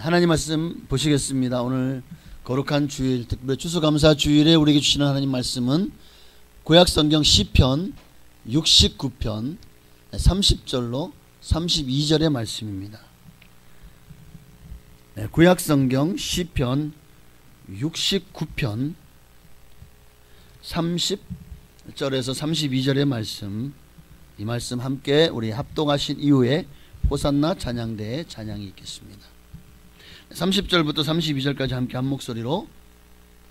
하나님 말씀 보시겠습니다. 오늘 거룩한 주일, 특별히 추수감사 주일에 우리에게 주시는 하나님 말씀은 구약성경 시편 69편 30절로 32절의 말씀입니다. 구약성경 시편 69편 30절에서 32절의 말씀, 이 말씀 함께 우리 합동하신 이후에 호산나 찬양대의 찬양이 있겠습니다. 30절부터 32절까지 함께 한 목소리로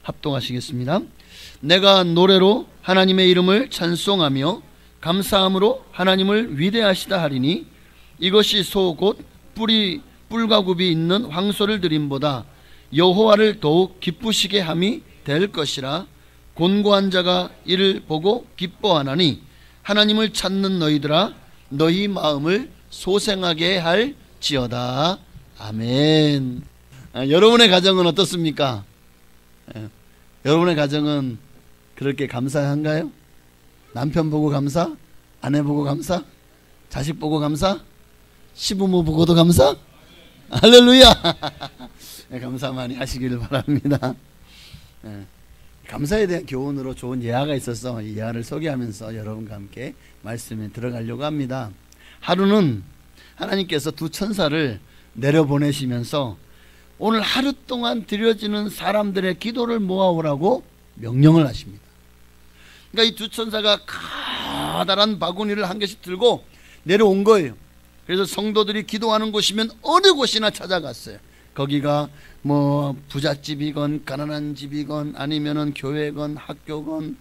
합동하시겠습니다. 내가 노래로 하나님의 이름을 찬송하며 감사함으로 하나님을 위대하시다 하리니 이것이 소 곧 뿔과 굽이 있는 황소를 드림보다 여호와를 더욱 기쁘시게 함이 될 것이라. 곤고한 자가 이를 보고 기뻐하나니 하나님을 찾는 너희들아 너희 마음을 소생하게 할지어다. 아멘. 여러분의 가정은 어떻습니까? 여러분의 가정은 그렇게 감사한가요? 남편 보고 감사? 아내 보고 감사? 자식 보고 감사? 시부모 보고도 감사? 할렐루야. 감사 많이 하시길 바랍니다. 감사에 대한 교훈으로 좋은 예화가 있어서 이 예화를 소개하면서 여러분과 함께 말씀에 들어가려고 합니다. 하루는 하나님께서 두 천사를 내려보내시면서 오늘 하루 동안 드려지는 사람들의 기도를 모아오라고 명령을 하십니다. 그러니까 이 두 천사가 커다란 바구니를 한 개씩 들고 내려온 거예요. 그래서 성도들이 기도하는 곳이면 어느 곳이나 찾아갔어요. 거기가 뭐 부잣집이건 가난한 집이건 아니면은 교회건 학교건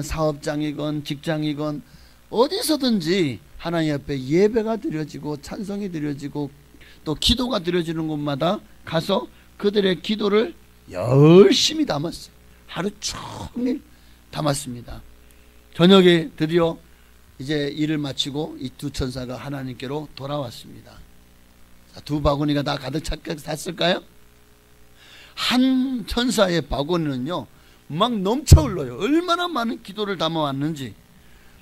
사업장이건 직장이건 어디서든지 하나님 앞에 예배가 드려지고 찬송이 드려지고 또 기도가 드려지는 곳마다 가서 그들의 기도를 열심히 담았어요. 하루 종일 담았습니다. 저녁에 드디어 이제 일을 마치고 이 두 천사가 하나님께로 돌아왔습니다. 두 바구니가 다 가득 찼을까요? 한 천사의 바구니는요 막 넘쳐 흘러요. 얼마나 많은 기도를 담아왔는지.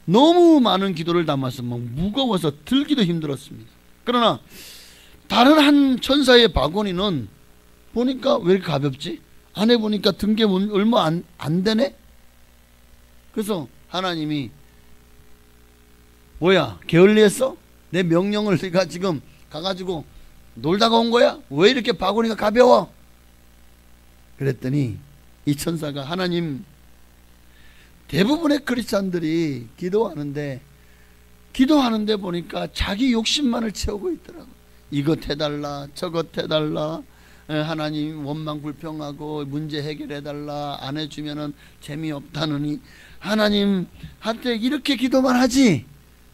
너무 많은 기도를 담아서 막 무거워서 들기도 힘들었습니다. 그러나 다른 한 천사의 바구니는 보니까 왜 이렇게 가볍지? 안에 보니까 든 게 얼마 안 되네? 그래서 하나님이 뭐야, 게을리했어? 내 명령을 네가 지금 가가지고 놀다가 온 거야? 왜 이렇게 바구니가 가벼워? 그랬더니 이 천사가 하나님, 대부분의 크리스찬들이 기도하는데 보니까 자기 욕심만을 채우고 있더라고. 이것 해달라 저것 해달라, 하나님 원망 불평하고 문제 해결해달라, 안 해주면은 재미없다느니 하나님한테 이렇게 기도만 하지,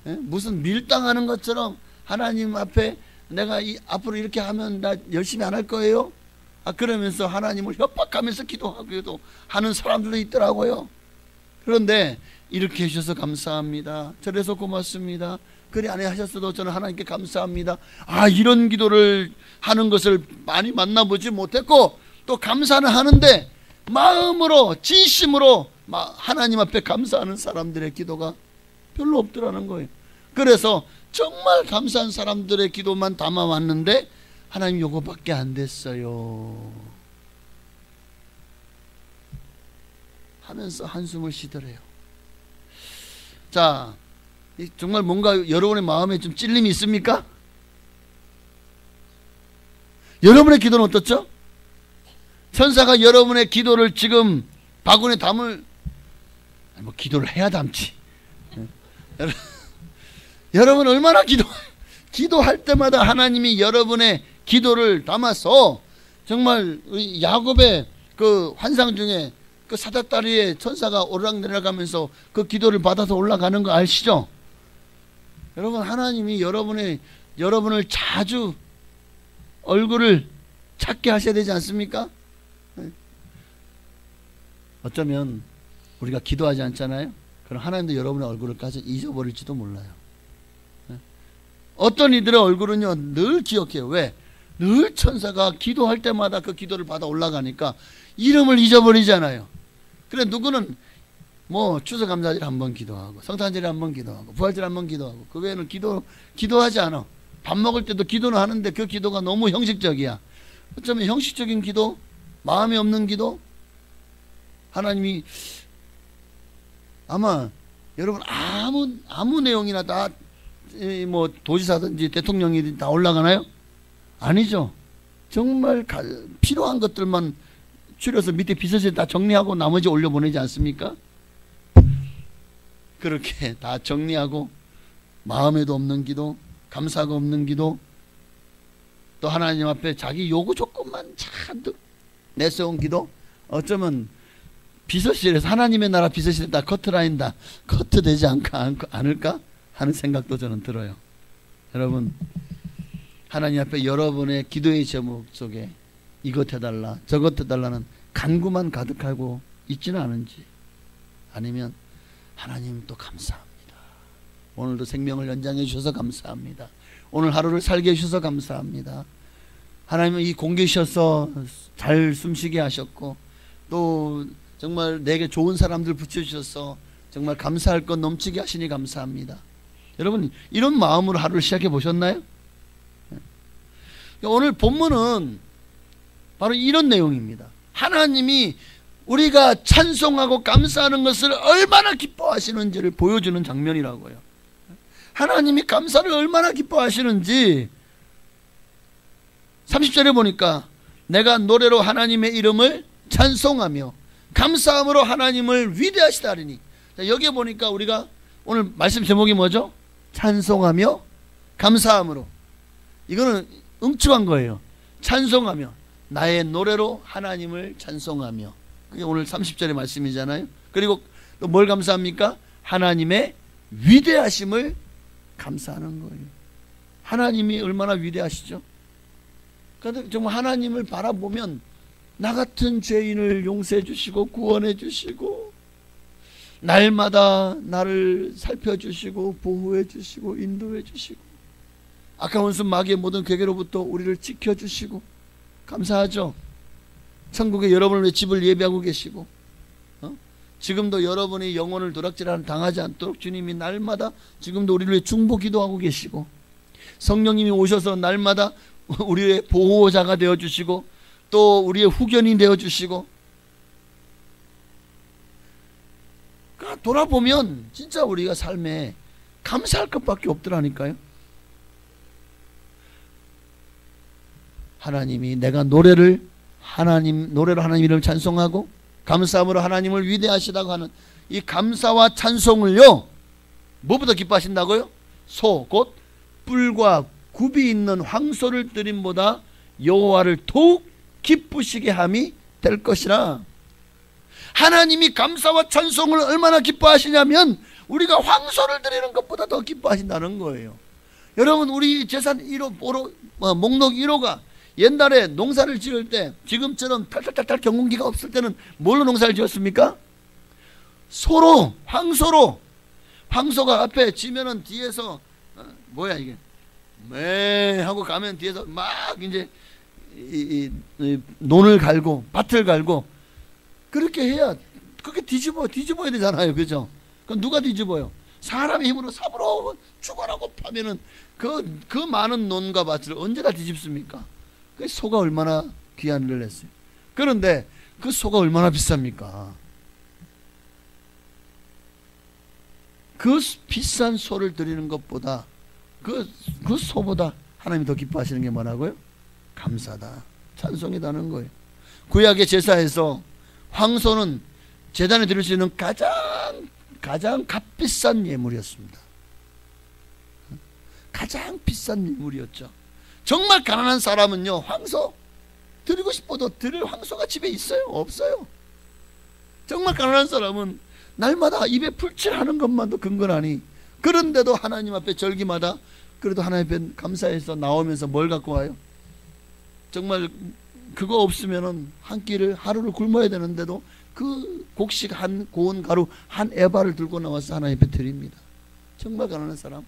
무슨 밀당하는 것처럼 하나님 앞에 내가 앞으로 이렇게 하면 나 열심히 안 할 거예요? 그러면서 하나님을 협박하면서 기도하기도 하는 사람들도 있더라고요. 그런데 이렇게 해주셔서 감사합니다. 저래서 고맙습니다. 그리 안 하셨어도 저는 하나님께 감사합니다. 이런 기도를 하는 것을 많이 만나보지 못했고 또 감사는 하는데 마음으로 진심으로 하나님 앞에 감사하는 사람들의 기도가 별로 없더라는 거예요. 그래서 정말 감사한 사람들의 기도만 담아왔는데 하나님 요거밖에 안 됐어요 하면서 한숨을 쉬더래요. 자, 정말 뭔가 여러분의 마음에 좀 찔림이 있습니까? 여러분의 기도는 어떻죠? 천사가 여러분의 기도를 지금 바구니에 기도를 해야 담지. 여러분 얼마나 기도할 때마다 하나님이 여러분의 기도를 담아서 정말 야곱의 그 환상 중에 그 사닥다리에 천사가 오르락내리락하면서 그 기도를 받아서 올라가는 거 아시죠? 여러분, 하나님이 여러분을 자주 얼굴을 찾게 하셔야 되지 않습니까? 어쩌면 우리가 기도하지 않잖아요. 그럼 하나님도 여러분의 얼굴을 잊어버릴지도 몰라요. 어떤 이들의 얼굴은요 늘 기억해요. 왜? 늘 천사가 기도할 때마다 그 기도를 받아 올라가니까 이름을 잊어버리잖아요. 그래, 누구는 뭐 추수감사절 한번 기도하고 성탄절에 한번 기도하고 부활절 한번 기도하고 그 외에는 기도하지 않아. 밥 먹을 때도 기도는 하는데 그 기도가 너무 형식적이야. 어쩌면 형식적인 기도, 마음에 없는 기도, 하나님이 아마 여러분 아무 내용이나 다 뭐 도지사든지 대통령이 다 올라가나요? 아니죠. 정말 필요한 것들만 추려서 밑에 비서실에 다 정리하고 나머지 올려보내지 않습니까? 그렇게 다 정리하고 마음에도 없는 기도, 감사가 없는 기도, 또 하나님 앞에 자기 요구 조건만 잔뜩 내세운 기도, 어쩌면 비서실에서 하나님의 나라 비서실에 다 커트라인 다 커트되지 않을까 하는 생각도 저는 들어요. 여러분, 하나님 앞에 여러분의 기도의 제목 속에 이것 해달라 저것 해달라는 간구만 가득하고 있지는 않은지, 아니면 하나님 또 감사합니다, 오늘도 생명을 연장해 주셔서 감사합니다, 오늘 하루를 살게 해주셔서 감사합니다, 하나님은 이 공기 쉬어서 잘 숨쉬게 하셨고 또 정말 내게 좋은 사람들 붙여주셔서 정말 감사할 것 넘치게 하시니 감사합니다. 여러분, 이런 마음으로 하루를 시작해 보셨나요? 오늘 본문은 바로 이런 내용입니다. 하나님이 우리가 찬송하고 감사하는 것을 얼마나 기뻐하시는지를 보여주는 장면이라고요. 하나님이 감사를 얼마나 기뻐하시는지 30절에 보니까 내가 노래로 하나님의 이름을 찬송하며 감사함으로 하나님을 위대하시다 하리니, 여기에 보니까 우리가 오늘 말씀 제목이 뭐죠? 찬송하며 감사함으로. 이거는 응축한 거예요. 찬송하며, 나의 노래로 하나님을 찬송하며. 그게 오늘 30절의 말씀이잖아요. 그리고 또 뭘 감사합니까? 하나님의 위대하심을 감사하는 거예요. 하나님이 얼마나 위대하시죠? 그런데 정말 하나님을 바라보면 나 같은 죄인을 용서해 주시고 구원해 주시고 날마다 나를 살펴주시고 보호해 주시고 인도해 주시고 악한 원수 마귀의 모든 괴계로부터 우리를 지켜주시고 감사하죠. 천국에 여러분을 위해 집을 예비하고 계시고 지금도 여러분이 영혼을 도락질하는 당하지 않도록 주님이 날마다 지금도 우리를 위해 중보 기도하고 계시고 성령님이 오셔서 날마다 우리의 보호자가 되어주시고 또 우리의 후견이 되어주시고, 돌아보면 진짜 우리가 삶에 감사할 것밖에 없더라니까요. 하나님이 내가 노래로 하나님 이름을 찬송하고 감사함으로 하나님을 위대하시다고 하는 이 감사와 찬송을요, 뭐보다 기뻐하신다고요? 곧 뿔과 굽이 있는 황소를 드림보다 여호와를 더욱 기쁘시게 함이 될 것이라. 하나님이 감사와 찬송을 얼마나 기뻐하시냐면 우리가 황소를 드리는 것보다 더 기뻐하신다는 거예요. 여러분, 우리 재산 1호, 목록 1호가 옛날에 농사를 지을 때 지금처럼 탈탈탈탈 경운기가 없을 때는 뭘로 농사를 지었습니까? 소로, 황소로. 황소가 앞에 지면은 뒤에서 뭐야 이게 매 하고 가면 뒤에서 막 이제 이 논을 갈고 밭을 갈고 그렇게 해야 그렇게 뒤집어야 되잖아요. 그죠? 그럼 누가 뒤집어요? 사람의 힘으로 삽으로 죽어라고 파면은 그 많은 논과 밭을 언제 다 뒤집습니까? 그 소가 얼마나 귀한 일을 했어요. 그런데 그 소가 얼마나 비쌉니까? 그 비싼 소를 드리는 것보다 그 소보다 하나님이 더 기뻐하시는 게 뭐라고요? 감사다, 찬송이다는 거예요. 구약의 제사에서 황소는 제단에 드릴 수 있는 가장 값비싼 예물이었습니다. 가장 비싼 예물이었죠. 정말 가난한 사람은요, 황소 드리고 싶어도 드릴 황소가 집에 있어요? 없어요. 정말 가난한 사람은 날마다 입에 풀칠하는 것만도 근거나니, 그런데도 하나님 앞에 절기마다 그래도 하나님 앞에 감사해서 나오면서 뭘 갖고 와요? 정말 그거 없으면은 한 끼를 하루를 굶어야 되는데도 그 곡식 한 고운 가루 한 에바를 들고 나와서 하나님 앞에 드립니다. 정말 가난한 사람.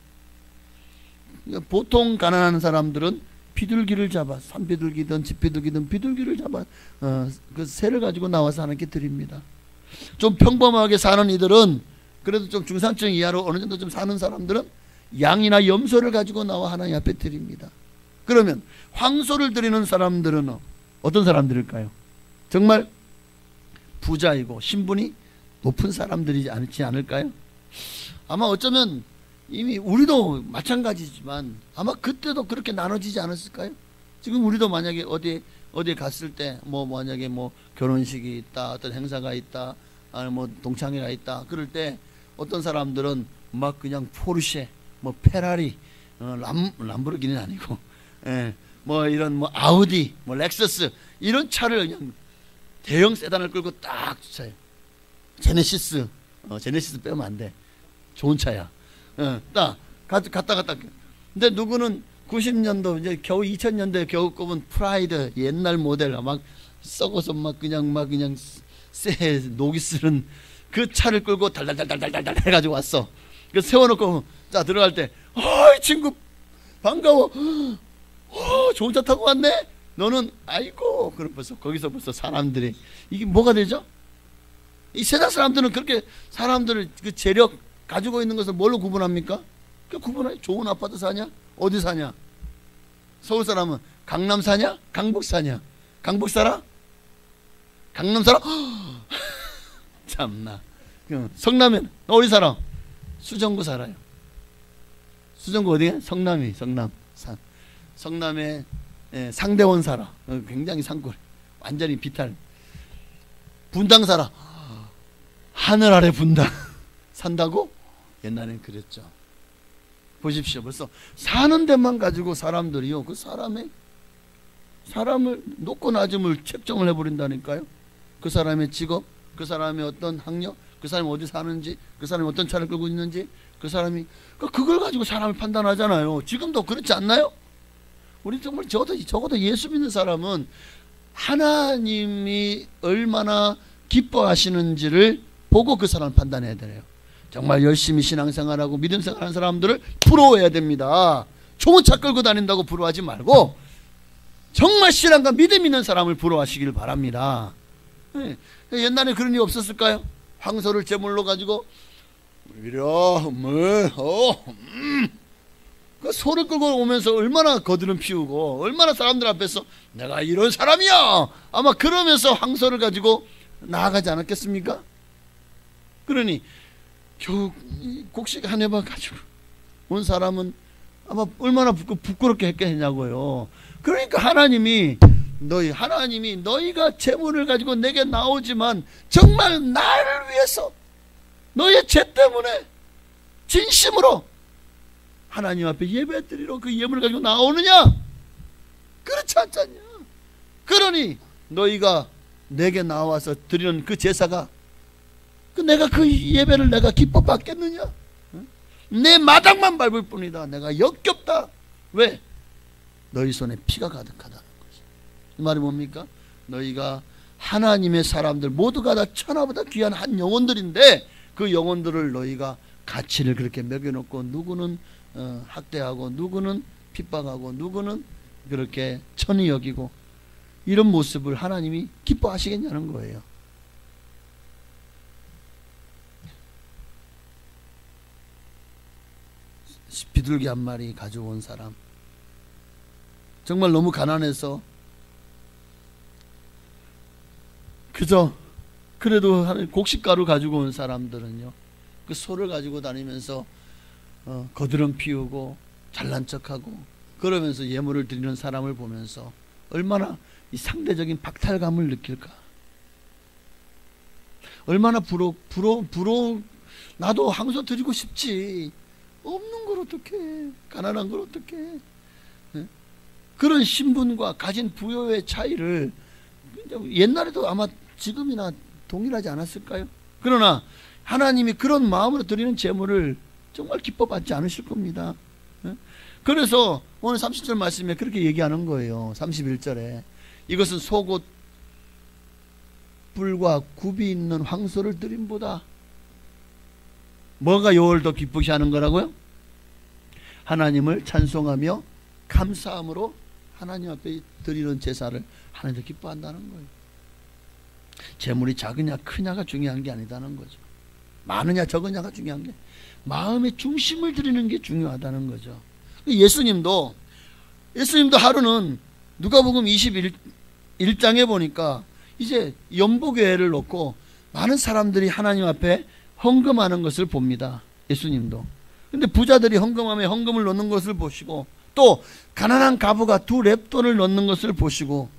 보통 가난한 사람들은 비둘기를 잡아, 산비둘기든 집비둘기든 비둘기를 잡아 그 새를 가지고 나와서 하나님께 드립니다. 좀 평범하게 사는 이들은, 그래도 좀 중산층 이하로 어느 정도 좀 사는 사람들은 양이나 염소를 가지고 나와 하나님 앞에 드립니다. 그러면 황소를 드리는 사람들은 어떤 사람들일까요? 정말 부자이고 신분이 높은 사람들이지 않을까요? 아마 어쩌면 이미 우리도 마찬가지지만 아마 그때도 그렇게 나눠지지 않았을까요? 지금 우리도 만약에 어디에 갔을 때 만약에 결혼식이 있다, 어떤 행사가 있다, 아니 동창회가 있다, 그럴 때 어떤 사람들은 막 그냥 포르쉐, 페라리, 람보르기니는 아니고, 이런 아우디, 렉서스 이런 차를 그냥 대형 세단을 끌고 딱 주차해요. 제네시스 빼면 안 돼. 좋은 차야. 딱 갔다. 근데 누구는 90년도 이제 겨우 2000년대 겨우 꼽은 프라이드 옛날 모델 막 썩어서 그냥 쇠 녹이 쓰는 그 차를 끌고 달달달달달달 해가지고 왔어. 그 세워놓고 자 들어갈 때, 이 친구 반가워. 좋은 차 타고 왔네. 너는 아이고. 그럼 거기서 벌써 사람들이 이게 뭐가 되죠? 이 세상 사람들은 그렇게 사람들을 그 재력 가지고 있는 것을 뭘로 구분합니까? 그 구분해. 좋은 아파트 사냐? 어디 사냐? 서울 사람은 강남 사냐? 강북 사냐? 강북 살아? 강남 살아? 참나. 성남은 어디 살아? 수정구 살아요. 수정구 어디야? 성남. 성남에 상대원 살아. 굉장히 산골. 완전히 비탈. 분당 살아. 하늘 아래 분당 산다고? 옛날엔 그랬죠. 보십시오. 벌써 사는 데만 가지고 사람들이요, 그 사람을 높고 낮음을 책정을 해버린다니까요. 그 사람의 직업, 그 사람의 어떤 학력, 그 사람이 어디 사는지, 그 사람이 어떤 차를 끌고 있는지, 그 사람이 그걸 가지고 사람을 판단하잖아요. 지금도 그렇지 않나요? 우리 정말 적어도 예수 믿는 사람은 하나님이 얼마나 기뻐하시는지를 보고 그 사람을 판단해야 돼요. 정말 열심히 신앙생활하고 믿음생활하는 사람들을 부러워해야 됩니다. 좋은 차 끌고 다닌다고 부러워하지 말고 정말 신앙과 믿음 있는 사람을 부러워하시길 바랍니다. 옛날에 그런 일 없었을까요? 황소를 제물로 가지고 그 소를 끌고 오면서 얼마나 거드름 피우고 얼마나 사람들 앞에서 내가 이런 사람이야 아마 그러면서 황소를 가지고 나아가지 않았겠습니까? 그러니 겨우 곡식 한 해만 가지고 온 사람은 아마 얼마나 부끄럽게 했겠냐고요. 그러니까 하나님이 너희가 재물을 가지고 내게 나오지만 정말 나를 위해서 너의 죄 때문에 진심으로 하나님 앞에 예배 드리러 그 예물을 가지고 나오느냐? 그렇지 않잖냐. 그러니 너희가 내게 나와서 드리는 그 제사가 내가 그 예배를 내가 기뻐 받겠느냐? 내 마당만 밟을 뿐이다. 내가 역겹다. 왜? 너희 손에 피가 가득하다는 거지. 이 말이 뭡니까? 너희가 하나님의 사람들 모두가 다 천하보다 귀한 한 영혼들인데 그 영혼들을 너희가 가치를 그렇게 매겨놓고 누구는 학대하고 누구는 핍박하고 누구는 그렇게 천히 여기고 이런 모습을 하나님이 기뻐하시겠냐는 거예요. 비둘기 한 마리 가져온 사람, 정말 너무 가난해서 그저 그래도 곡식가루 가지고 온 사람들은요, 그 소를 가지고 다니면서 거드름 피우고 잘난 척하고 그러면서 예물을 드리는 사람을 보면서 얼마나 이 상대적인 박탈감을 느낄까. 얼마나 부러워. 나도 황소 드리고 싶지. 없는 걸 어떡해. 가난한 걸 어떡해. 그런 신분과 가진 부여의 차이를 옛날에도 아마 지금이나 동일하지 않았을까요? 그러나 하나님이 그런 마음으로 드리는 제물을 정말 기뻐 받지 않으실 겁니다. 그래서 오늘 30절 말씀에 그렇게 얘기하는 거예요. 31절에 이것은 속옷 뿔과 굽이 있는 황소를 드림보다 뭐가 여호와를 더 기쁘게 하는 거라고요? 하나님을 찬송하며 감사함으로 하나님 앞에 드리는 제사를 하나님도 기뻐한다는 거예요. 재물이 작으냐 크냐가 중요한 게 아니다는 거죠. 많으냐 적으냐가 중요한 게 마음의 중심을 드리는 게 중요하다는 거죠. 예수님도 하루는 누가복음 1장에 보니까 이제 연보교회를 놓고 많은 사람들이 하나님 앞에 헌금하는 것을 봅니다. 예수님도. 근데 부자들이 헌금함에 헌금을 넣는 것을 보시고, 또 가난한 가부가 2렙돈을 넣는 것을 보시고,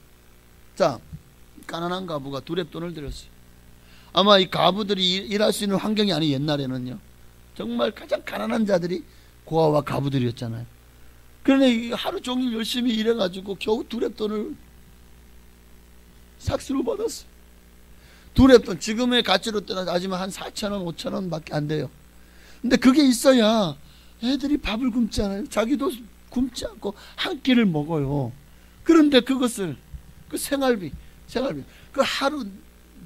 자, 가난한 가부가 2렙돈을 드렸어요. 아마 이 가부들이 일할 수 있는 환경이 아니, 옛날에는요 정말 가장 가난한 자들이 고아와 가부들이었잖아요. 그런데 하루 종일 열심히 일해가지고 겨우 2렙돈을 삭스로 받았어요. 2렙돈, 지금의 가치로 따지면 한 4,000원, 5,000원 밖에 안 돼요. 근데 그게 있어야 애들이 밥을 굶지 않아요. 자기도 굶지 않고 한 끼를 먹어요. 그런데 그것을, 그 생활비, 그 하루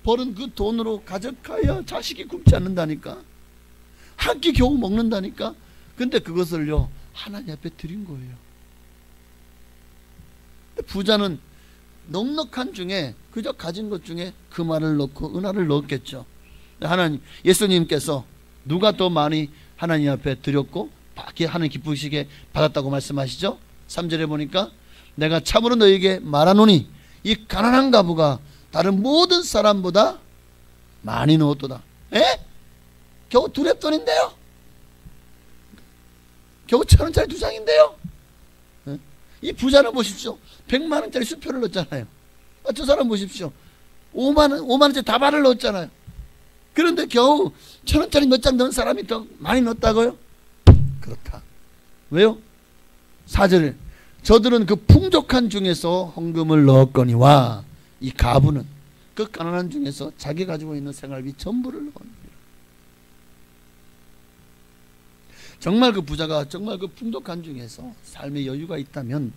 버는 그 돈으로 가져가야 자식이 굶지 않는다니까. 한 끼 겨우 먹는다니까. 근데 그것을요 하나님 앞에 드린 거예요. 부자는 넉넉한 중에 그저 가진 것 중에 그 말을 넣고 은하를 넣었겠죠. 하나님, 예수님께서 누가 더 많이 하나님 앞에 드렸고 하나님 기쁘시게 받았다고 말씀하시죠. 3절에 보니까 내가 참으로 너희에게 말하노니 이 가난한 가부가 다른 모든 사람보다 많이 넣었도다. 에? 겨우 2렙돈인데요? 겨우 1,000원짜리 2장인데요? 이 부자는 보십시오. 100만원짜리 수표를 넣었잖아요. 저 사람 보십시오. 5만원짜리 다발을 넣었잖아요. 그런데 겨우 1,000원짜리 몇 장 넣은 사람이 더 많이 넣었다고요? 그렇다. 왜요? 4절에 저들은 그 풍족한 중에서 헌금을 넣었거니와 이 가부는 그 가난한 중에서 자기 가지고 있는 생활비 전부를 넣었습니다. 정말 그 부자가 정말 그 풍족한 중에서 삶의 여유가 있다면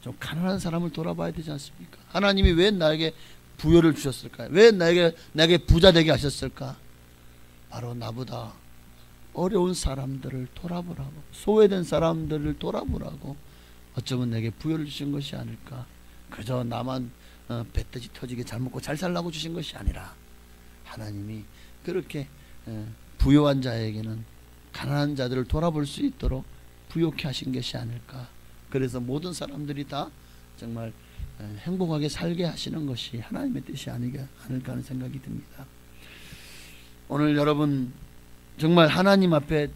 좀 가난한 사람을 돌아봐야 되지 않습니까? 하나님이 왜 나에게 부여를 주셨을까요? 왜 나에게 부자 되게 하셨을까? 바로 나보다 어려운 사람들을 돌아보라고, 소외된 사람들을 돌아보라고 어쩌면 내게 부여를 주신 것이 아닐까. 그저 나만 배돼지 터지게 잘 먹고 잘 살라고 주신 것이 아니라 하나님이 그렇게 부유한 자에게는 가난한 자들을 돌아볼 수 있도록 부욕케 하신 것이 아닐까. 그래서 모든 사람들이 다 정말 행복하게 살게 하시는 것이 하나님의 뜻이 아닐까 하는 생각이 듭니다. 오늘 여러분 정말 하나님 앞에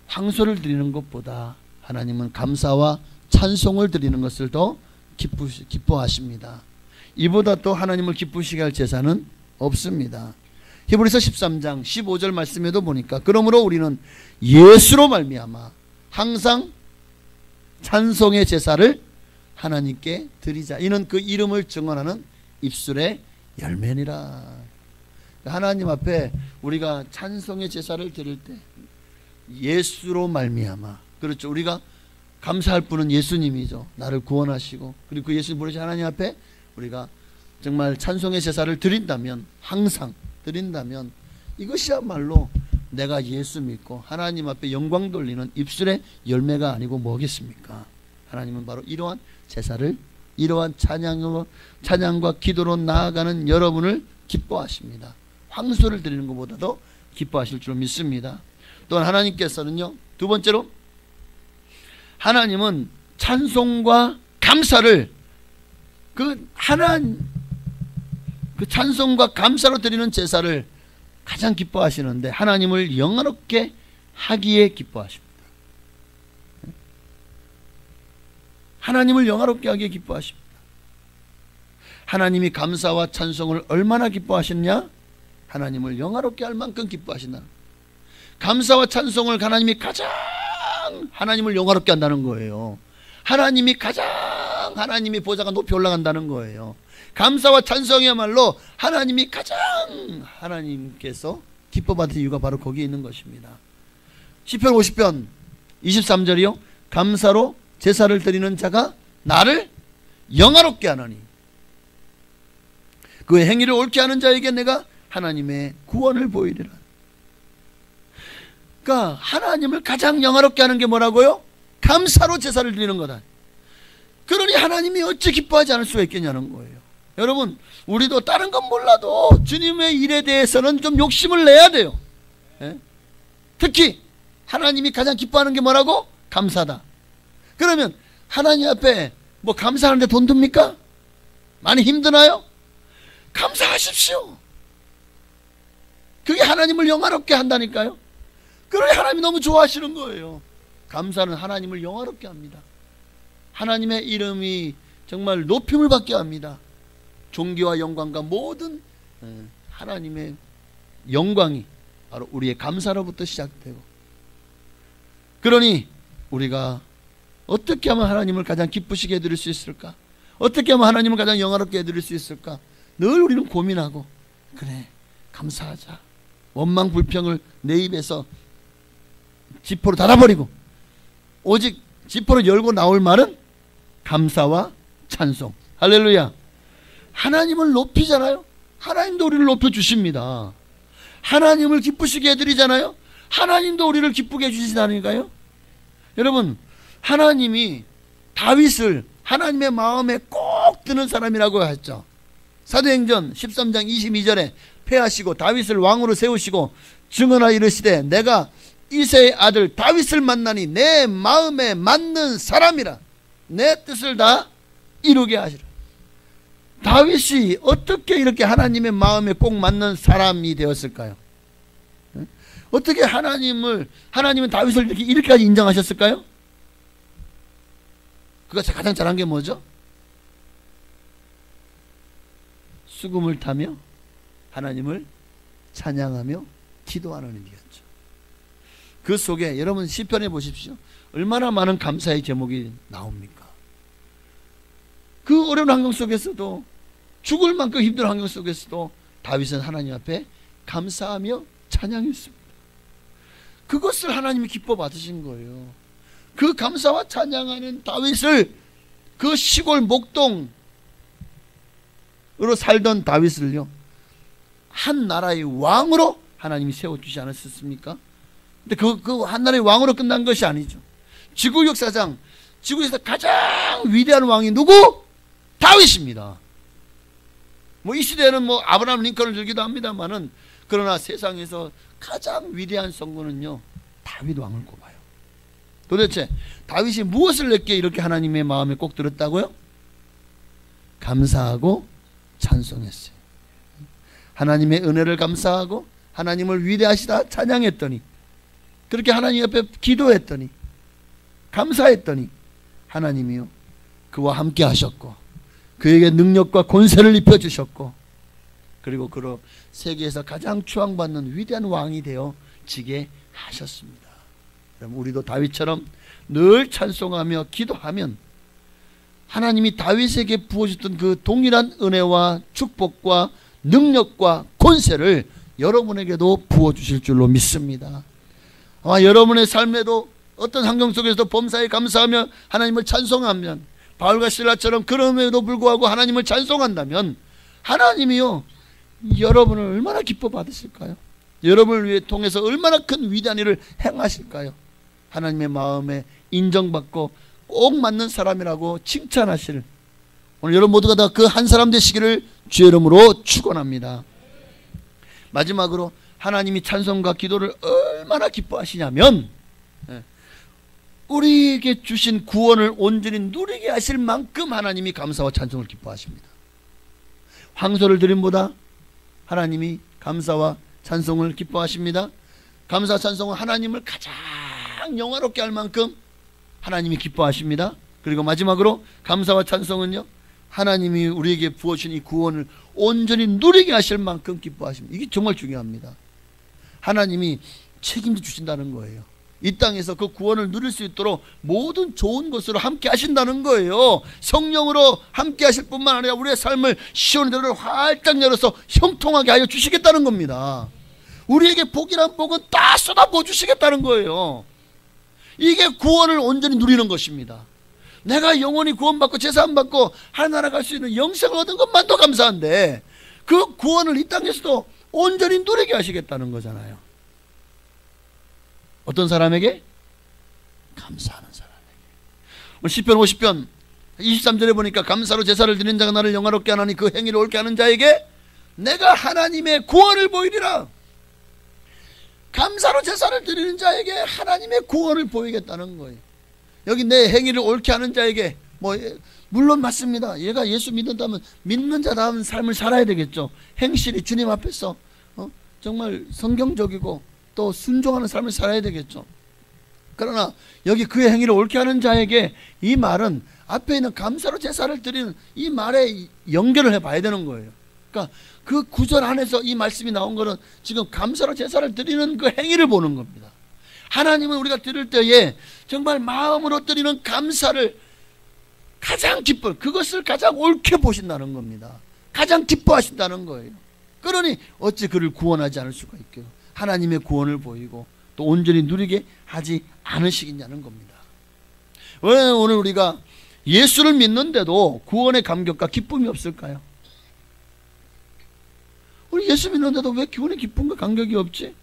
황소를 드리는 것보다 하나님은 감사와 찬송을 드리는 것을 더 기뻐하십니다. 이보다 또 하나님을 기쁘시게 할 제사는 없습니다. 히브리서 13장 15절 말씀에도 보니까 그러므로 우리는 예수로 말미암아 항상 찬송의 제사를 하나님께 드리자. 이는 그 이름을 증언하는 입술의 열매니라. 하나님 앞에 우리가 찬송의 제사를 드릴 때 예수로 말미암아, 그렇죠, 우리가 감사할 분은 예수님이죠. 나를 구원하시고 그리고 그 예수님 부르신 하나님 앞에 우리가 정말 찬송의 제사를 드린다면, 항상 드린다면 이것이야말로 내가 예수 믿고 하나님 앞에 영광 돌리는 입술의 열매가 아니고 뭐겠습니까? 하나님은 바로 이러한 제사를, 이러한 찬양과 기도로 나아가는 여러분을 기뻐하십니다. 황소를 드리는 것보다도 기뻐하실 줄 믿습니다. 또한 하나님께서는요, 두 번째로 하나님은 찬송과 감사를 그 찬송과 감사로 드리는 제사를 가장 기뻐하시는데 하나님을 영화롭게 하기에 기뻐하십니다. 하나님을 영화롭게 하기에 기뻐하십니다. 하나님이 감사와 찬송을 얼마나 기뻐하시느냐? 하나님을 영화롭게 할 만큼 기뻐하신다. 감사와 찬송을 하나님이 가장 하나님을 영화롭게 한다는 거예요. 하나님이 가장 하나님이 보좌가 높이 올라간다는 거예요. 감사와 찬송이야말로 하나님이 가장 하나님께서 기뻐받은 이유가 바로 거기에 있는 것입니다. 시편 50편 23절이요. 감사로 제사를 드리는 자가 나를 영화롭게 하노니 그의 행위를 옳게 하는 자에게 내가 하나님의 구원을 보이리라. 그러니까 하나님을 가장 영화롭게 하는 게 뭐라고요? 감사로 제사를 드리는 거다. 그러니 하나님이 어찌 기뻐하지 않을 수가 있겠냐는 거예요. 여러분, 우리도 다른 건 몰라도 주님의 일에 대해서는 좀 욕심을 내야 돼요. 예? 특히 하나님이 가장 기뻐하는 게 뭐라고? 감사다. 그러면 하나님 앞에 뭐 감사하는데 돈 듭니까? 많이 힘드나요? 감사하십시오. 그게 하나님을 영화롭게 한다니까요. 그러니 하나님이 너무 좋아하시는 거예요. 감사는 하나님을 영화롭게 합니다. 하나님의 이름이 정말 높임을 받게 합니다. 존귀와 영광과 모든 하나님의 영광이 바로 우리의 감사로부터 시작되고, 그러니 우리가 어떻게 하면 하나님을 가장 기쁘시게 해드릴 수 있을까? 어떻게 하면 하나님을 가장 영화롭게 해드릴 수 있을까? 늘 우리는 고민하고, 그래, 감사하자. 원망 불평을 내 입에서 지퍼로 닫아버리고 오직 지퍼로 열고 나올 말은 감사와 찬송. 할렐루야. 하나님을 높이잖아요. 하나님도 우리를 높여주십니다. 하나님을 기쁘시게 해드리잖아요. 하나님도 우리를 기쁘게 해주시다니까요. 여러분, 하나님이 다윗을 하나님의 마음에 꼭 드는 사람이라고 했죠. 사도행전 13장 22절에 패하시고 다윗을 왕으로 세우시고 증언하여 이르시되 내가 이새의 아들 다윗을 만나니 내 마음에 맞는 사람이라, 내 뜻을 다 이루게 하시라. 다윗이 어떻게 이렇게 하나님의 마음에 꼭 맞는 사람이 되었을까요? 어떻게 하나님은 다윗을 이렇게까지 인정하셨을까요? 그가 가장 잘한 게 뭐죠? 수금을 타며 하나님을 찬양하며 기도하는 일이었죠. 그 속에 여러분 시편에 보십시오. 얼마나 많은 감사의 제목이 나옵니까? 그 어려운 환경 속에서도, 죽을 만큼 힘든 환경 속에서도 다윗은 하나님 앞에 감사하며 찬양했습니다. 그것을 하나님이 기뻐 받으신 거예요. 그 감사와 찬양하는 다윗을, 그 시골 목동으로 살던 다윗을요, 한 나라의 왕으로 하나님이 세워주지 않았습니까? 근데 그 한 나라의 왕으로 끝난 것이 아니죠. 지구 역사상, 지구에서 가장 위대한 왕이 누구? 다윗입니다. 이 시대에는 아브라함 링컨을 들기도 합니다만은, 그러나 세상에서 가장 위대한 선거는요, 다윗 왕을 꼽아요. 도대체 다윗이 무엇을 했기에 이렇게 하나님의 마음에 꼭 들었다고요? 감사하고 찬송했어요. 하나님의 은혜를 감사하고 하나님을 위대하시다 찬양했더니, 그렇게 하나님 앞에 기도했더니, 감사했더니 하나님이요 그와 함께 하셨고 그에게 능력과 권세를 입혀주셨고, 그리고 그로 세계에서 가장 추앙받는 위대한 왕이 되어 지게 하셨습니다. 그럼 우리도 다윗처럼 늘 찬송하며 기도하면 하나님이 다윗에게 부어줬던 그 동일한 은혜와 축복과 능력과 권세를 여러분에게도 부어주실 줄로 믿습니다. 아마 여러분의 삶에도 어떤 환경 속에서도 범사에 감사하며 하나님을 찬송하면, 바울과 실라처럼 그럼에도 불구하고 하나님을 찬송한다면 하나님이요 여러분을 얼마나 기뻐 받으실까요? 여러분을 위해 통해서 얼마나 큰 위대한 일을 행하실까요? 하나님의 마음에 인정받고 꼭 맞는 사람이라고 칭찬하실, 오늘 여러분 모두가 다 그 한 사람 되시기를 주의 이름으로 축원합니다. 마지막으로 하나님이 찬송과 기도를 얼마나 기뻐하시냐면, 우리에게 주신 구원을 온전히 누리게 하실 만큼 하나님이 감사와 찬송을 기뻐하십니다. 황소를 드림보다 하나님이 감사와 찬송을 기뻐하십니다. 감사와 찬송은 하나님을 가장 영화롭게 할 만큼 하나님이 기뻐하십니다. 그리고 마지막으로 감사와 찬송은요, 하나님이 우리에게 부어주신 이 구원을 온전히 누리게 하실 만큼 기뻐하십니다. 이게 정말 중요합니다. 하나님이 책임져 주신다는 거예요. 이 땅에서 그 구원을 누릴 수 있도록 모든 좋은 것으로 함께 하신다는 거예요. 성령으로 함께 하실 뿐만 아니라 우리의 삶을 시원한 대로 활짝 열어서 형통하게 하여 주시겠다는 겁니다. 우리에게 복이란 복은 다 쏟아부어 주시겠다는 거예요. 이게 구원을 온전히 누리는 것입니다. 내가 영원히 구원받고 제사함받고 하나나라 갈 수 있는 영생을 얻은 것만도 감사한데, 그 구원을 이 땅에서도 온전히 누리게 하시겠다는 거잖아요. 어떤 사람에게? 감사하는 사람에게. 오늘 시편 50편 23절에 보니까 감사로 제사를 드리는 자가 나를 영화롭게 하나니 그 행위를 옳게 하는 자에게 내가 하나님의 구원을 보이리라. 감사로 제사를 드리는 자에게 하나님의 구원을 보이겠다는 거예요. 여기 내 행위를 옳게 하는 자에게 물론 맞습니다. 얘가 예수 믿는다면 믿는 자다운 삶을 살아야 되겠죠. 행실이 주님 앞에서 정말 성경적이고 또 순종하는 삶을 살아야 되겠죠. 그러나 여기 그의 행위를 옳게 하는 자에게 이 말은 앞에 있는 감사로 제사를 드리는 이 말에 연결을 해봐야 되는 거예요. 그러니까 그 구절 안에서 이 말씀이 나온 거는 지금 감사로 제사를 드리는 그 행위를 보는 겁니다. 하나님은 우리가 드릴 때에 정말 마음으로 드리는 감사를 가장 그것을 가장 옳게 보신다는 겁니다. 가장 기뻐하신다는 거예요. 그러니 어찌 그를 구원하지 않을 수가 있겠어요. 하나님의 구원을 보이고 또 온전히 누리게 하지 않으시겠냐는 겁니다. 왜 오늘 우리가 예수를 믿는데도 구원의 감격과 기쁨이 없을까요? 우리 예수 믿는데도 왜 구원의 기쁨과 감격이 없지?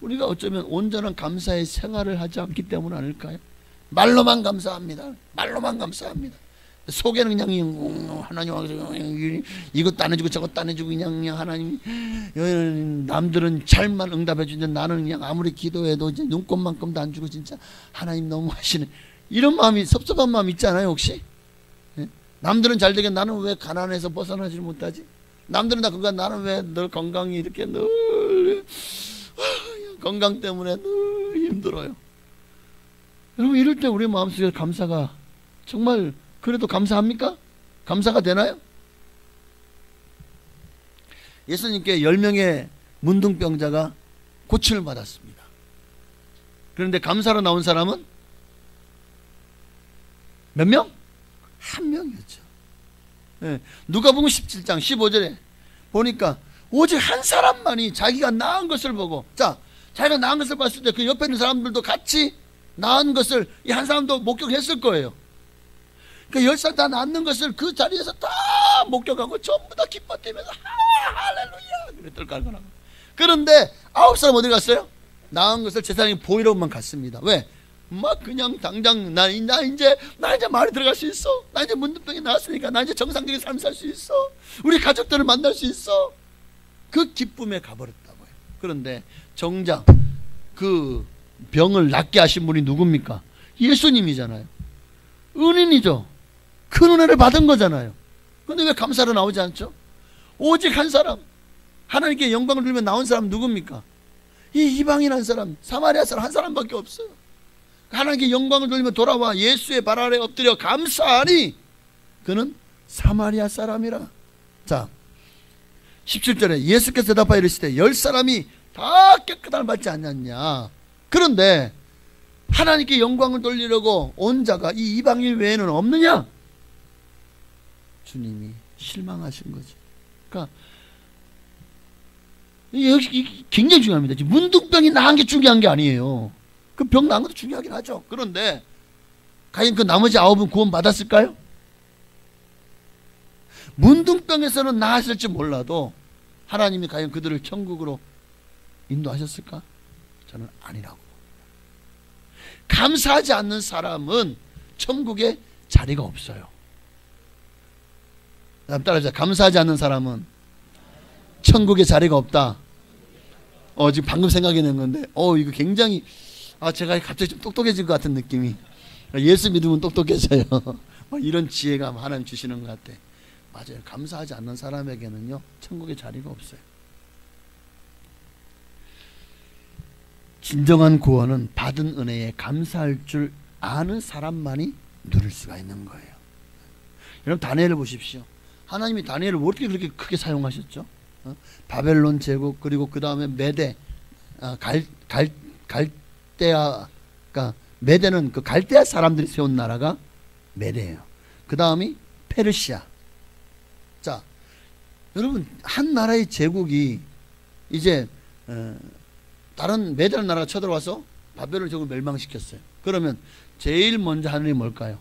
우리가 어쩌면 온전한 감사의 생활을 하지 않기 때문 아닐까요? 말로만 감사합니다. 말로만 감사합니다. 속에는 그냥 하나님 이것도 안 해주고 저것도 안 해주고 그냥 하나님 남들은 잘만 응답해 주는데 나는 그냥 아무리 기도해도 이제 눈곱만큼도 안 주고 진짜 하나님 너무 하시네. 이런 마음이 섭섭한 마음 있지 않아요 혹시? 예? 남들은 잘 되게 나는 왜 가난해서 벗어나지 못하지? 남들은 다 그거 나는 왜 늘 건강이 이렇게 늘 건강 때문에 늘 힘들어요. 여러분 이럴 때 우리 마음속에 감사가 정말 그래도 감사합니까? 감사가 되나요? 예수님께 10명의 문둥병자가 고침을 받았습니다. 그런데 감사로 나온 사람은 몇 명? 한 명이었죠. 네. 누가복음 17장 15절에 보니까 오직 한 사람만이 자기가 나은 것을 보고, 자, 자기가 나은 것을 봤을 때 그 옆에 있는 사람들도 같이 나은 것을 이 한 사람도 목격했을 거예요. 그 10살 다 낳는 것을 그 자리에서 다 목격하고 전부 다 기뻐 뛰면서 할렐루야 그랬을 거라고. 그런데 9사람 어디 갔어요? 낳은 것을 제사장이 보이러만 갔습니다. 왜? 막 그냥 당장 나 이제 말이 들어갈 수 있어. 나 이제 문둥병이 나왔으니까 나 이제 정상적인 삶 살 수 있어. 우리 가족들을 만날 수 있어. 그 기쁨에 가버렸다고요. 그런데 정작 그 병을 낫게 하신 분이 누굽니까? 예수님이잖아요. 은인이죠. 큰 은혜를 받은 거잖아요. 근데 왜 감사로 나오지 않죠? 오직 한 사람, 하나님께 영광을 돌리며 나온 사람 누굽니까? 이 이방인 한 사람, 사마리아 사람 한 사람밖에 없어요. 하나님께 영광을 돌리며 돌아와 예수의 발 아래 엎드려 감사하니 그는 사마리아 사람이라. 자, 17절에 예수께서 대답하여 이르시되 10사람이 다 깨끗함을 받지 않았냐. 그런데 하나님께 영광을 돌리려고 온 자가 이 이방인 외에는 없느냐? 주님이 실망하신 거죠. 그러니까 이게 굉장히 중요합니다. 지금 문둥병이 나은 게 중요한 게 아니에요. 그 병 나은 것도 중요하긴 하죠. 그런데 과연 그 나머지 9은 구원 받았을까요? 문둥병에서는 나았을지 몰라도 하나님이 과연 그들을 천국으로 인도하셨을까? 저는 아니라고. 감사하지 않는 사람은 천국에 자리가 없어요. 따라하자. 감사하지 않는 사람은 천국에 자리가 없다. 지금 방금 생각이 난 건데, 이거 굉장히, 제가 갑자기 좀 똑똑해진 것 같은 느낌이. 예수 믿으면 똑똑해져요. 이런 지혜가 하나님 주시는 것 같아. 맞아요. 감사하지 않는 사람에게는요, 천국에 자리가 없어요. 진정한 구원은 받은 은혜에 감사할 줄 아는 사람만이 누릴 수가 있는 거예요. 여러분 다니엘을 보십시오. 하나님이 다니엘을 어떻게 그렇게 크게 사용하셨죠? 바벨론 제국, 그리고 그 다음에 메대, 갈대아, 그러니까 메대는 그 갈대아 사람들이 세운 나라가 메대예요. 그 다음이 페르시아. 자, 여러분 한 나라의 제국이 이제 다른 메대 나라가 쳐들어와서 바벨론 제국을 멸망시켰어요. 그러면 제일 먼저 하는 일이 뭘까요?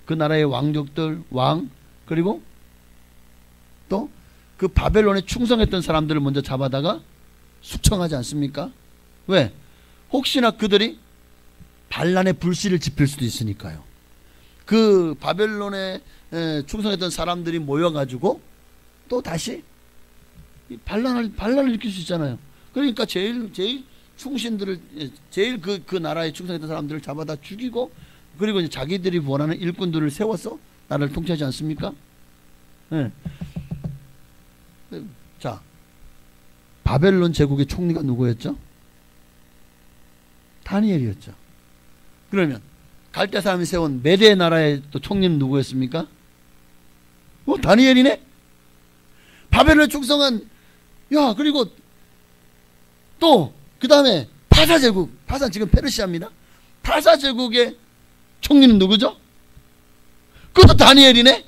그 나라의 왕족들, 왕, 그리고 또 그 바벨론에 충성했던 사람들을 먼저 잡아다가 숙청하지 않습니까? 왜? 혹시나 그들이 반란의 불씨를 지필 수도 있으니까요. 그 바벨론에 충성했던 사람들이 모여가지고 또 다시 반란을 일으킬 수 있잖아요. 그러니까 제일 충신들을, 제일 그 나라에 충성했던 사람들을 잡아다 죽이고 그리고 이제 자기들이 원하는 일꾼들을 세워서 나라를 통치하지 않습니까? 네. 자, 바벨론 제국의 총리가 누구였죠? 다니엘이었죠. 그러면 갈대 사람이 세운 메대 나라의 또 총리는 누구였습니까? 다니엘이네. 바벨론에 충성한, 야, 그리고 또 그 다음에 파사 제국, 파사 지금 페르시아입니다. 파사 제국의 총리는 누구죠? 그것도 다니엘이네.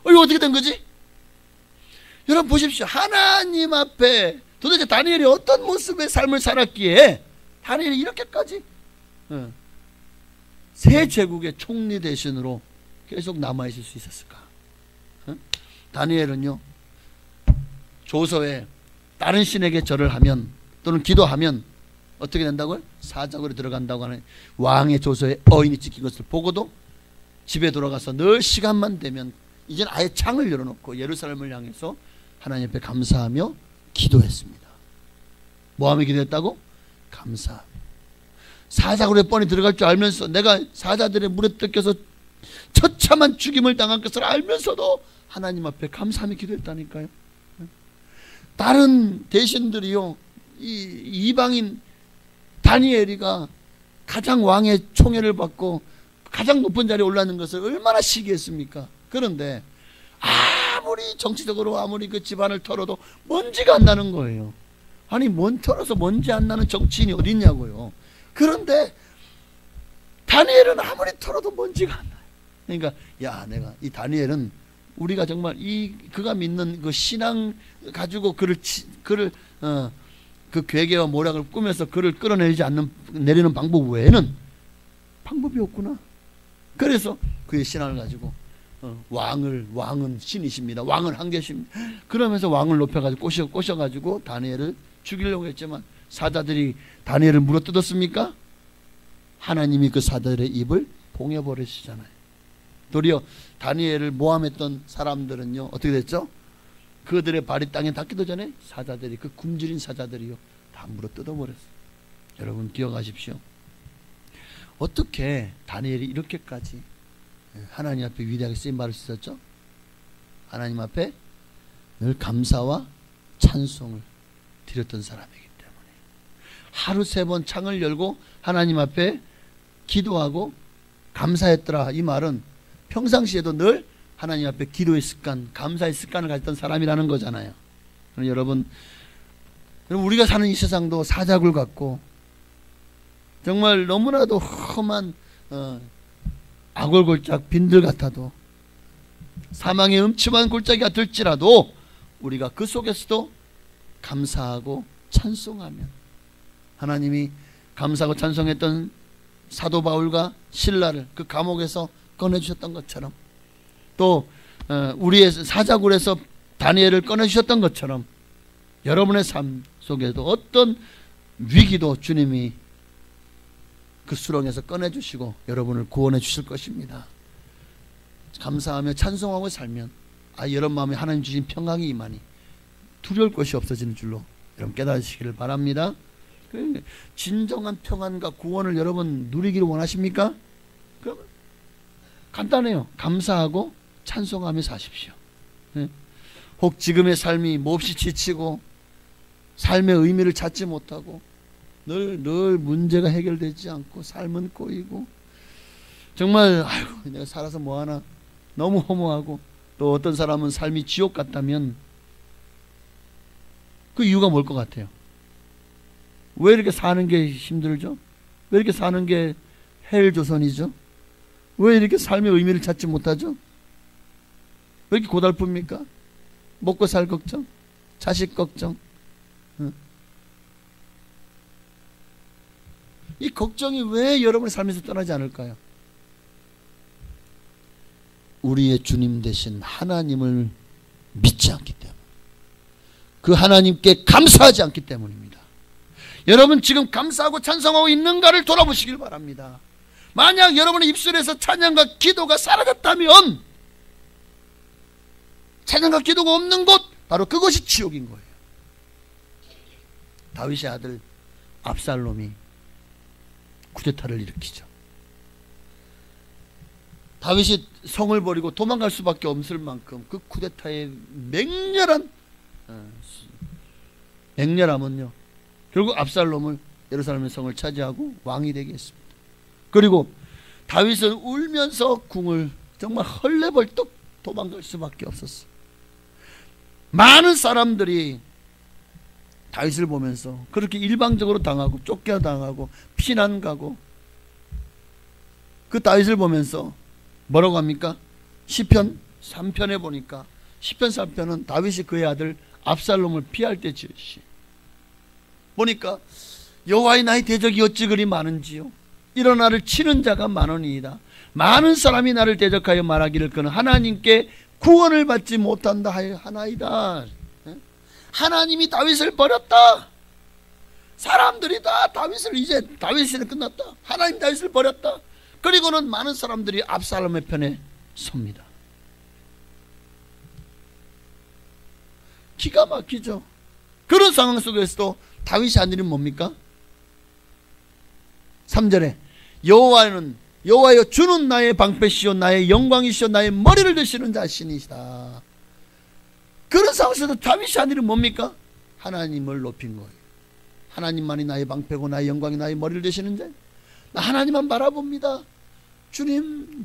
이거 어떻게 된 거지? 여러분 보십시오. 하나님 앞에 도대체 다니엘이 어떤 모습의 삶을 살았기에 다니엘이 이렇게까지 세 제국의 총리 대신으로 계속 남아있을 수 있었을까? 다니엘은요, 조서에 다른 신에게 절을 하면 또는 기도하면 어떻게 된다고요? 사자굴에 들어간다고 하는 왕의 조서에 어인이 찍힌 것을 보고도 집에 돌아가서 늘 시간만 되면 이제는 아예 창을 열어놓고 예루살렘을 향해서 하나님 앞에 감사하며 기도했습니다. 뭐하며 기도했다고? 감사하며. 사자굴에 뻔히 들어갈 줄 알면서, 내가 사자들의 물에 뜯겨서 처참한 죽임을 당한 것을 알면서도 하나님 앞에 감사하며 기도했다니까요. 다른 대신들이요, 이방인 다니엘이가 가장 왕의 총애를 받고 가장 높은 자리에 올라가는 것을 얼마나 시기했습니까? 그런데 아무리 정치적으로 아무리 그 집안을 털어도 먼지가 안 나는 거예요. 아니, 털어서 먼지 안 나는 정치인이 어디 있냐고요. 그런데 다니엘은 아무리 털어도 먼지가 안 나요. 그러니까 야, 내가 이 다니엘은 우리가 정말 그가 믿는 그 신앙 가지고 그 괴계와 모략을 꾸며서 그를 내리는 방법 외에는 방법이 없구나. 그래서 그의 신앙을 가지고 왕은 신이십니다. 왕은 한 계십니다. 그러면서 왕을 높여가지고 꼬셔가지고 다니엘을 죽이려고 했지만 사자들이 다니엘을 물어뜯었습니까? 하나님이 그 사자들의 입을 봉해버리시잖아요. 도리어 다니엘을 모함했던 사람들은요, 어떻게 됐죠? 그들의 발이 땅에 닿기도 전에 사자들이, 그 굶주린 사자들이요, 다 물어뜯어버렸어요. 여러분 기억하십시오. 어떻게 다니엘이 이렇게까지 하나님 앞에 위대하게 쓰임 받을 수 있었죠? 하나님 앞에 늘 감사와 찬송을 드렸던 사람이기 때문에. 하루 3번 창을 열고 하나님 앞에 기도하고 감사했더라. 이 말은 평상시에도 늘 하나님 앞에 기도의 습관, 감사의 습관을 가졌던 사람이라는 거잖아요. 여러분 우리가 사는 이 세상도 사자굴 같고 정말 너무나도 험한 악월골짝 빈들 같아도 사망의 음침한 골짜기 같을지라도 우리가 그 속에서도 감사하고 찬송하면, 하나님이 감사하고 찬송했던 사도 바울과 신라를 그 감옥에서 꺼내주셨던 것처럼, 또 우리의 사자굴에서 다니엘을 꺼내주셨던 것처럼 여러분의 삶 속에도 어떤 위기도 주님이 그 수렁에서 꺼내주시고 여러분을 구원해 주실 것입니다. 감사하며 찬송하고 살면 여러분 마음에 하나님 주신 평강이 임하니 두려울 것이 없어지는 줄로 여러분 깨달으시기를 바랍니다. 진정한 평안과 구원을 여러분 누리기를 원하십니까? 그럼 간단해요. 감사하고 찬송하며 사십시오. 혹 지금의 삶이 몹시 지치고 삶의 의미를 찾지 못하고 늘 문제가 해결되지 않고 삶은 꼬이고 정말 아이고 내가 살아서 뭐하나 너무 허무하고, 또 어떤 사람은 삶이 지옥 같다면 그 이유가 뭘 것 같아요? 왜 이렇게 사는 게 힘들죠? 왜 이렇게 사는 게 헬조선이죠? 왜 이렇게 삶의 의미를 찾지 못하죠? 왜 이렇게 고달픕니까? 먹고 살 걱정, 자식 걱정. 이 걱정이 왜 여러분의 삶에서 떠나지 않을까요? 우리의 주님 되신 하나님을 믿지 않기 때문에, 그 하나님께 감사하지 않기 때문입니다. 여러분 지금 감사하고 찬송하고 있는가를 돌아보시길 바랍니다. 만약 여러분의 입술에서 찬양과 기도가 사라졌다면, 찬양과 기도가 없는 곳, 바로 그것이 지옥인 거예요. 다윗의 아들 압살롬이 쿠데타를 일으키죠. 다윗이 성을 버리고 도망갈 수밖에 없을 만큼 그 쿠데타의 맹렬함은요, 결국 압살롬을 예루살렘의 성을 차지하고 왕이 되게 했습니다. 그리고 다윗은 울면서 궁을 정말 헐레벌떡 도망갈 수밖에 없었어요. 많은 사람들이 다윗을 보면서 그렇게 일방적으로 당하고 쫓겨당하고 피난 가고, 그 다윗을 보면서 뭐라고 합니까? 시편 3편에 보니까, 시편 3편은 다윗이 그의 아들 압살롬을 피할 때 지은 시. 보니까 여호와의 나의 대적이 어찌 그리 많은지요, 이런 나를 치는 자가 많으니이다. 많은 사람이 나를 대적하여 말하기를 그는 하나님께 구원을 받지 못한다 하나이다. 하나님이 다윗을 버렸다. 사람들이 다 다윗을, 이제 다윗이 끝났다. 하나님 다윗을 버렸다. 그리고는 많은 사람들이 압살롬의 편에 섭니다. 기가 막히죠. 그런 상황 속에서도 다윗이 한 일이 뭡니까? 3절에 여호와여 주는 나의 방패시오 나의 영광이시오 나의 머리를 드시는 자신이시다. 그런 상황에서도 다윗이 한 일은 뭡니까? 하나님을 높인 거예요. 하나님만이 나의 방패고 나의 영광이 나의 머리를 드시는 자. 나 하나님만 바라봅니다.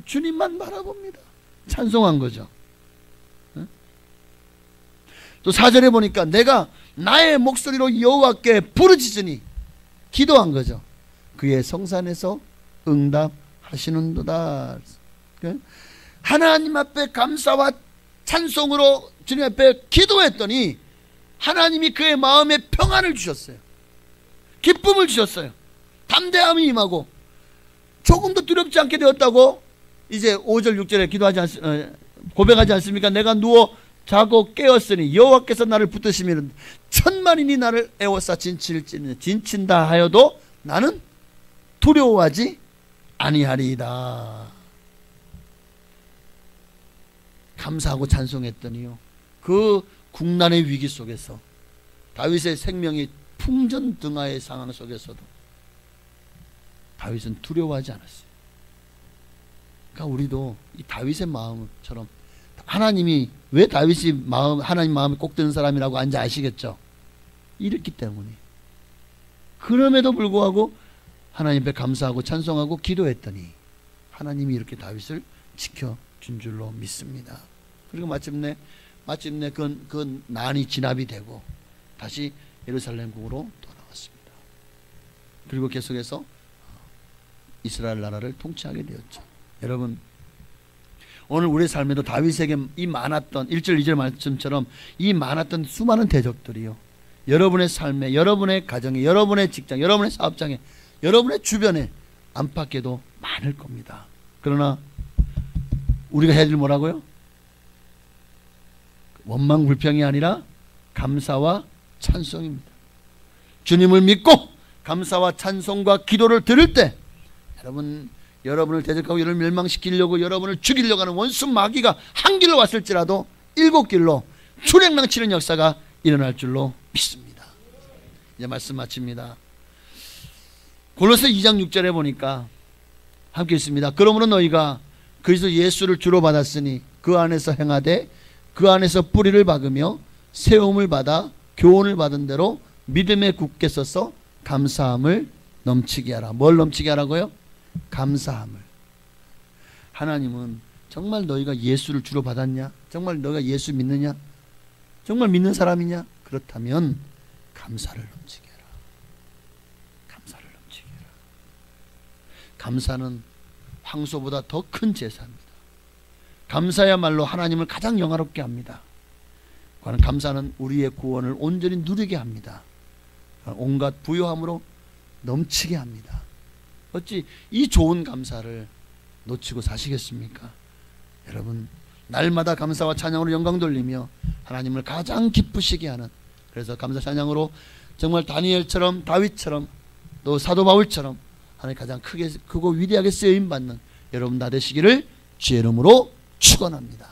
주님만 바라봅니다. 찬송한 거죠. 또 4절에 보니까 내가 나의 목소리로 여호와께 부르짖으니, 기도한 거죠. 그의 성산에서 응답하시는도다. 하나님 앞에 감사와 찬송으로 주님 앞에 기도했더니 하나님이 그의 마음에 평안을 주셨어요. 기쁨을 주셨어요. 담대함이 임하고 조금도 두렵지 않게 되었다고 이제 5절 6절에 고백하지 않습니까? 내가 누워 자고 깨었으니 여호와께서 나를 붙드시면 천만인이 나를 애워싸 진친다 하여도 나는 두려워하지 아니하리이다. 감사하고 찬송했더니요, 그 국난의 위기 속에서 다윗의 생명이 풍전등화의 상황 속에서도 다윗은 두려워하지 않았어요. 그러니까 우리도 이 다윗의 마음처럼, 하나님이 왜 다윗이 하나님 마음에 꼭 드는 사람이라고 안지 아시겠죠? 이랬기 때문에. 그럼에도 불구하고 하나님 앞에 감사하고 찬송하고 기도했더니 하나님이 이렇게 다윗을 지켜준 줄로 믿습니다. 그리고 마침내 그 난이 진압이 되고 다시 예루살렘국으로 돌아왔습니다. 그리고 계속해서 이스라엘 나라를 통치하게 되었죠. 여러분, 오늘 우리의 삶에도 다윗에게 이 많았던 1절 2절 말씀처럼 이 많았던 수많은 대적들이요, 여러분의 삶에, 여러분의 가정에, 여러분의 직장, 여러분의 사업장에, 여러분의 주변에 안팎에도 많을 겁니다. 그러나 우리가 해야 될 뭐라고요? 원망 불평이 아니라 감사와 찬송입니다. 주님을 믿고 감사와 찬송과 기도를 드릴 때 여러분을 대적하고 여러분을 멸망시키려고, 여러분을 죽이려고 하는 원수 마귀가 한 길로 왔을지라도 7길로 출행망치는 역사가 일어날 줄로 믿습니다. 이제 말씀 마칩니다. 골로새 2장 6절에 보니까 함께 있습니다. 그러므로 너희가 그리스도 예수를 주로 받았으니 그 안에서 행하되 그 안에서 뿌리를 박으며 세움을 받아 교훈을 받은 대로 믿음에 굳게 서서 감사함을 넘치게 하라. 뭘 넘치게 하라고요? 감사함을. 하나님은 정말 너희가 예수를 주로 받았냐? 정말 너희가 예수 믿느냐? 정말 믿는 사람이냐? 그렇다면 감사를 넘치게 해라. 감사를 넘치게 해라. 감사는 황소보다 더 큰 제사입니다. 감사야말로 하나님을 가장 영화롭게 합니다. 감사는 우리의 구원을 온전히 누리게 합니다. 온갖 부요함으로 넘치게 합니다. 어찌 이 좋은 감사를 놓치고 사시겠습니까? 여러분, 날마다 감사와 찬양으로 영광 돌리며 하나님을 가장 기쁘시게 하는, 그래서 감사 찬양으로 정말 다니엘처럼, 다윗처럼, 또 사도 바울처럼 하나님 가장 크고 위대하게 쓰임받는 여러분 다 되시기를 주의 이름으로 축원합니다.